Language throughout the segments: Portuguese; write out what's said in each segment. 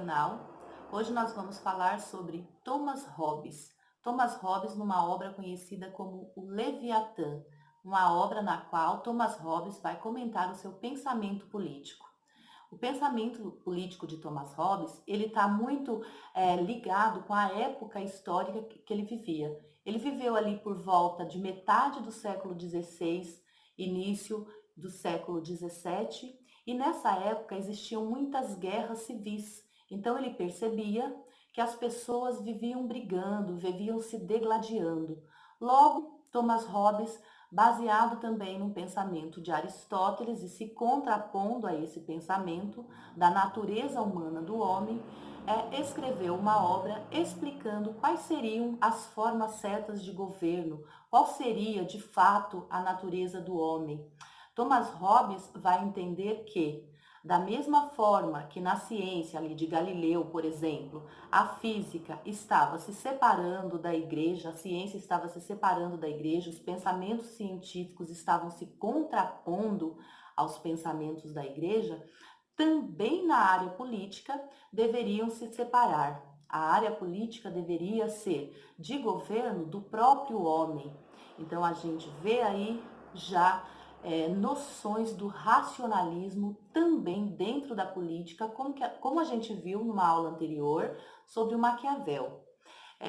canal. Hoje nós vamos falar sobre Thomas Hobbes. Thomas Hobbes numa obra conhecida como o Leviatã, uma obra na qual Thomas Hobbes vai comentar o seu pensamento político. O pensamento político de Thomas Hobbes, ele está muito ligado com a época histórica que ele vivia. Ele viveu ali por volta de metade do século XVI, início do século XVII, e nessa época existiam muitas guerras civis. Então ele percebia que as pessoas viviam brigando, viviam se degladiando. Logo, Thomas Hobbes, baseado também no pensamento de Aristóteles e se contrapondo a esse pensamento da natureza humana do homem, escreveu uma obra explicando quais seriam as formas certas de governo, qual seria de fato a natureza do homem. Thomas Hobbes vai entender que, da mesma forma que na ciência ali de Galileu, por exemplo, a física estava se separando da igreja, a ciência estava se separando da igreja, os pensamentos científicos estavam se contrapondo aos pensamentos da igreja, também na área política deveriam se separar. A área política deveria ser de governo do próprio homem. Então a gente vê aí já noções do racionalismo também dentro da política, como a gente viu numa aula anterior sobre o Maquiavel.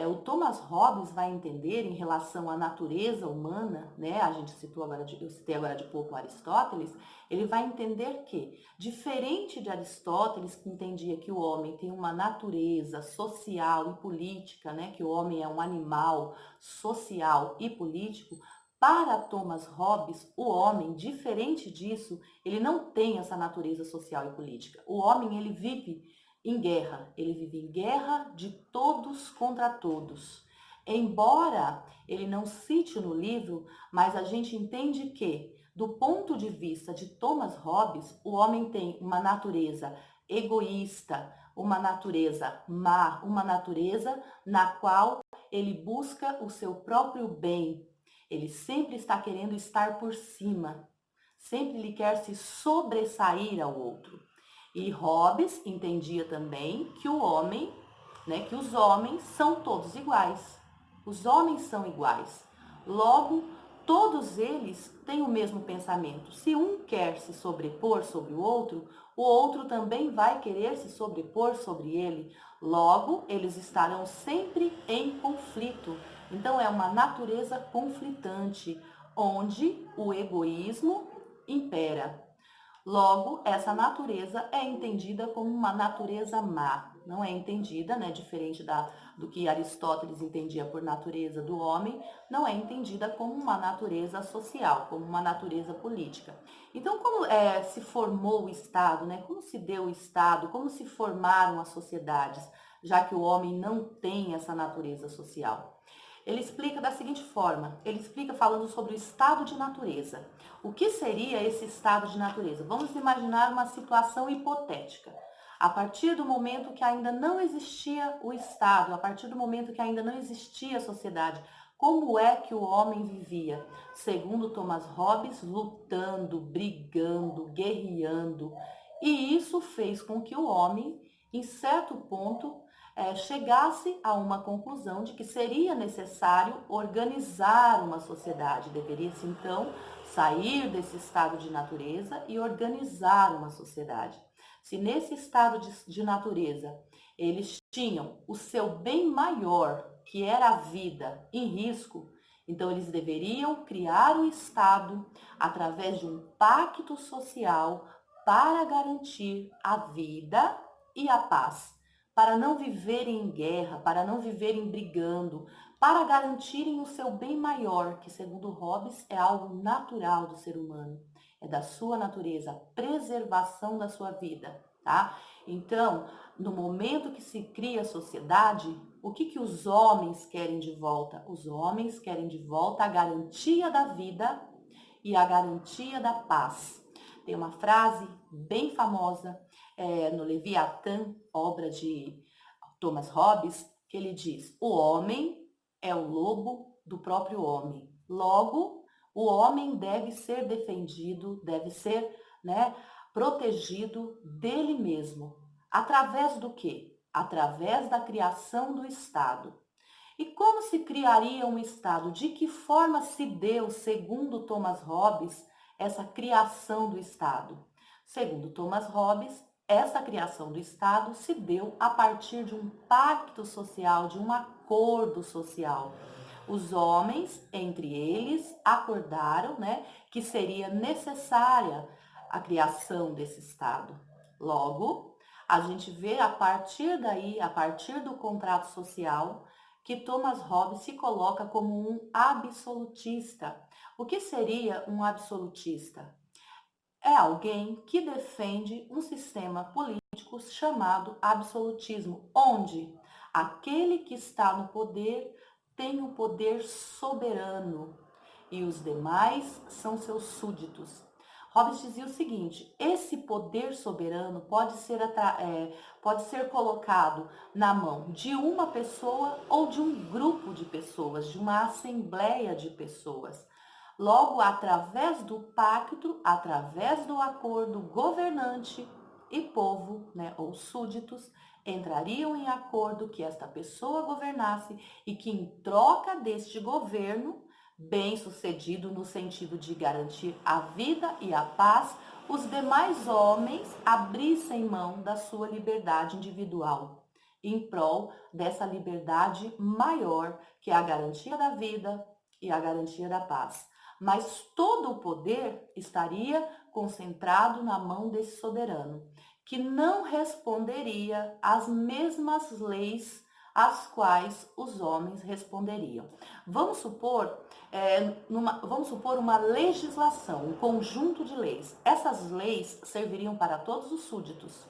O Thomas Hobbes vai entender em relação à natureza humana, né? Eu citei agora de pouco Aristóteles. Ele vai entender que, diferente de Aristóteles, que entendia que o homem tem uma natureza social e política, né? Que o homem é um animal social e político, para Thomas Hobbes, o homem, diferente disso, ele não tem essa natureza social e política. O homem, ele vive em guerra de todos contra todos. Embora ele não cite no livro, mas a gente entende que, do ponto de vista de Thomas Hobbes, o homem tem uma natureza egoísta, uma natureza má, uma natureza na qual ele busca o seu próprio bem. Ele sempre está querendo estar por cima, sempre ele quer se sobressair ao outro. E Hobbes entendia também que o homem, né, que os homens são todos iguais. Os homens são iguais. Logo, todos eles têm o mesmo pensamento. Se um quer se sobrepor sobre o outro também vai querer se sobrepor sobre ele. Logo, eles estarão sempre em conflito. Então, é uma natureza conflitante, onde o egoísmo impera. Logo, essa natureza é entendida como uma natureza má. Não é entendida, né, diferente do que Aristóteles entendia por natureza do homem, não é entendida como uma natureza social, como uma natureza política. Então, como se formou o Estado, né, como se deu o Estado, como se formaram as sociedades, já que o homem não tem essa natureza social? Ele explica da seguinte forma, ele explica falando sobre o estado de natureza. O que seria esse estado de natureza? Vamos imaginar uma situação hipotética. A partir do momento que ainda não existia o Estado, a partir do momento que ainda não existia a sociedade, como é que o homem vivia? Segundo Thomas Hobbes, lutando, brigando, guerreando. E isso fez com que o homem, em certo ponto, chegasse a uma conclusão de que seria necessário organizar uma sociedade. Deveria-se, então, sair desse estado de natureza e organizar uma sociedade. Se nesse estado de natureza eles tinham o seu bem maior, que era a vida, em risco, então eles deveriam criar o Estado através de um pacto social para garantir a vida e a paz, para não viverem em guerra, para não viverem brigando, para garantirem o seu bem maior, que segundo Hobbes é algo natural do ser humano, é da sua natureza, a preservação da sua vida, tá? Então, no momento que se cria a sociedade, o que os homens querem de volta? Os homens querem de volta a garantia da vida e a garantia da paz. Tem uma frase bem famosa no Leviatã, obra de Thomas Hobbes, que ele diz: o homem é o lobo do próprio homem. Logo, o homem deve ser defendido, deve ser, né, protegido dele mesmo. Através do quê? Através da criação do Estado. E como se criaria um Estado? De que forma se deu, segundo Thomas Hobbes, essa criação do Estado? Segundo Thomas Hobbes, essa criação do Estado se deu a partir de um pacto social, de um acordo social. Os homens, entre eles, acordaram, né, que seria necessária a criação desse Estado. Logo, a gente vê a partir daí, a partir do contrato social, que Thomas Hobbes se coloca como um absolutista. O que seria um absolutista? É alguém que defende um sistema político chamado absolutismo, onde aquele que está no poder tem o poder soberano e os demais são seus súditos. Hobbes dizia o seguinte: esse poder soberano pode ser colocado na mão de uma pessoa ou de um grupo de pessoas, de uma assembleia de pessoas. Logo, através do pacto, através do acordo, governante e povo, né, ou súditos, entrariam em acordo que esta pessoa governasse e que, em troca deste governo, bem-sucedido no sentido de garantir a vida e a paz, os demais homens abrissem mão da sua liberdade individual, em prol dessa liberdade maior, que é a garantia da vida e a garantia da paz. Mas todo o poder estaria concentrado na mão desse soberano, que não responderia às mesmas leis às quais os homens responderiam. Vamos supor, vamos supor uma legislação, um conjunto de leis. Essas leis serviriam para todos os súditos,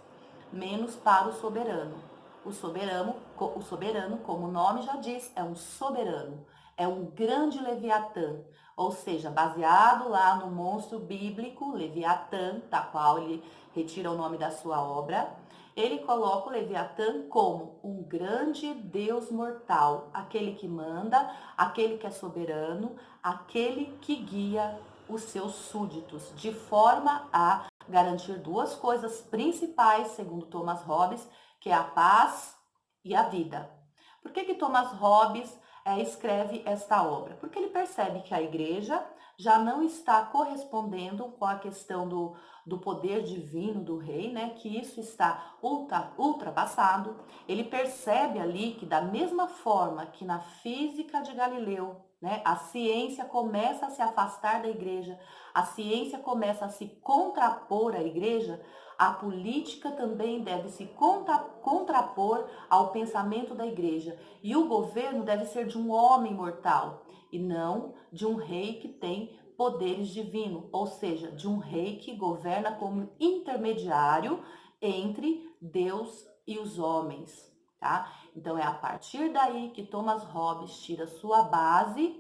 menos para o soberano. O soberano, como o nome já diz, é um soberano, é um grande Leviatã, ou seja, baseado lá no monstro bíblico Leviatã, da qual ele retira o nome da sua obra. Ele coloca o Leviatã como um grande Deus mortal, aquele que manda, aquele que é soberano, aquele que guia os seus súditos, de forma a garantir duas coisas principais, segundo Thomas Hobbes, que é a paz e a vida. Por que Thomas Hobbes escreve esta obra? Porque ele percebe que a igreja já não está correspondendo com a questão do poder divino do rei, né? Que isso está ultrapassado. Ele percebe ali que da mesma forma que na física de Galileu, né, a ciência começa a se afastar da igreja, a ciência começa a se contrapor à igreja, a política também deve se contrapor ao pensamento da igreja. E o governo deve ser de um homem mortal e não de um rei que tem poderes divinos, ou seja, de um rei que governa como intermediário entre Deus e os homens, tá? Então é a partir daí que Thomas Hobbes tira sua base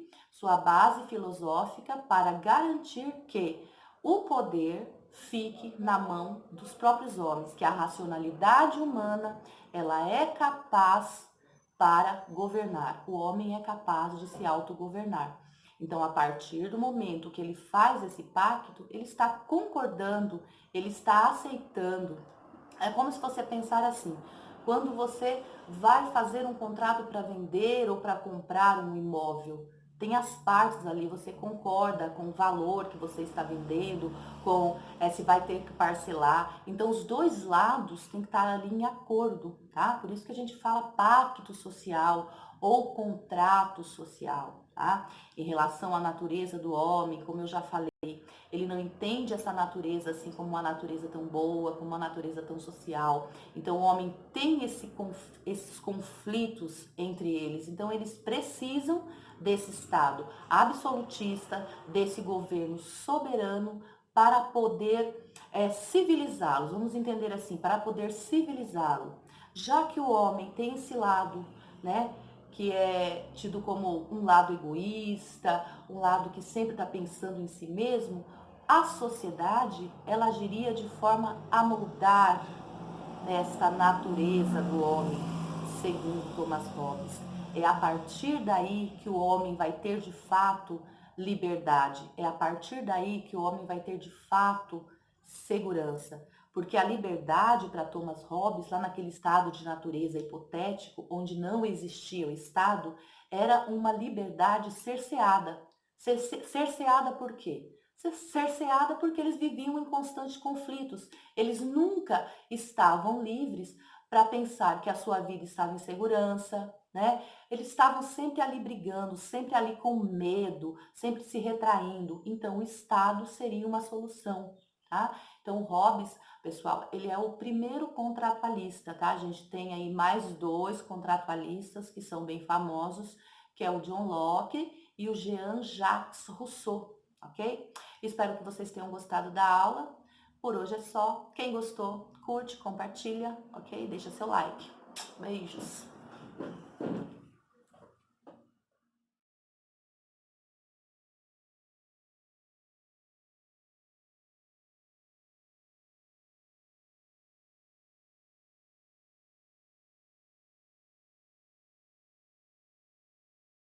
filosófica para garantir que o poder fique na mão dos próprios homens, que a racionalidade humana, ela é capaz para governar. O homem é capaz de se autogovernar. Então, a partir do momento que ele faz esse pacto, ele está concordando, ele está aceitando. É como se você pensar assim: quando você vai fazer um contrato para vender ou para comprar um imóvel, tem as partes ali, você concorda com o valor que você está vendendo, com se vai ter que parcelar. Então, os dois lados têm que estar ali em acordo, tá? Por isso que a gente fala pacto social ou contrato social, tá? Em relação à natureza do homem, como eu já falei, ele não entende essa natureza assim como uma natureza tão boa, como uma natureza tão social. Então, o homem tem esses conflitos entre eles. Então, eles precisam desse Estado absolutista, desse governo soberano para poder civilizá-los. Vamos entender assim, para poder civilizá-lo. Já que o homem tem esse lado, né, que é tido como um lado egoísta, um lado que sempre está pensando em si mesmo, a sociedade, ela agiria de forma a moldar esta natureza do homem, segundo Thomas Hobbes. É a partir daí que o homem vai ter de fato liberdade, é a partir daí que o homem vai ter de fato segurança. Porque a liberdade para Thomas Hobbes, lá naquele estado de natureza hipotético, onde não existia o Estado, era uma liberdade cerceada. Cerceada por quê? Cerceada porque eles viviam em constantes conflitos. Eles nunca estavam livres para pensar que a sua vida estava em segurança, né? Eles estavam sempre ali brigando, sempre ali com medo, sempre se retraindo. Então, o Estado seria uma solução, tá? Então, o Hobbes, pessoal, ele é o primeiro contratualista, tá? A gente tem aí mais dois contratualistas que são bem famosos, que é o John Locke e o Jean-Jacques Rousseau, ok? Espero que vocês tenham gostado da aula. Por hoje é só. Quem gostou, curte, compartilha, ok? Deixa seu like. Beijos!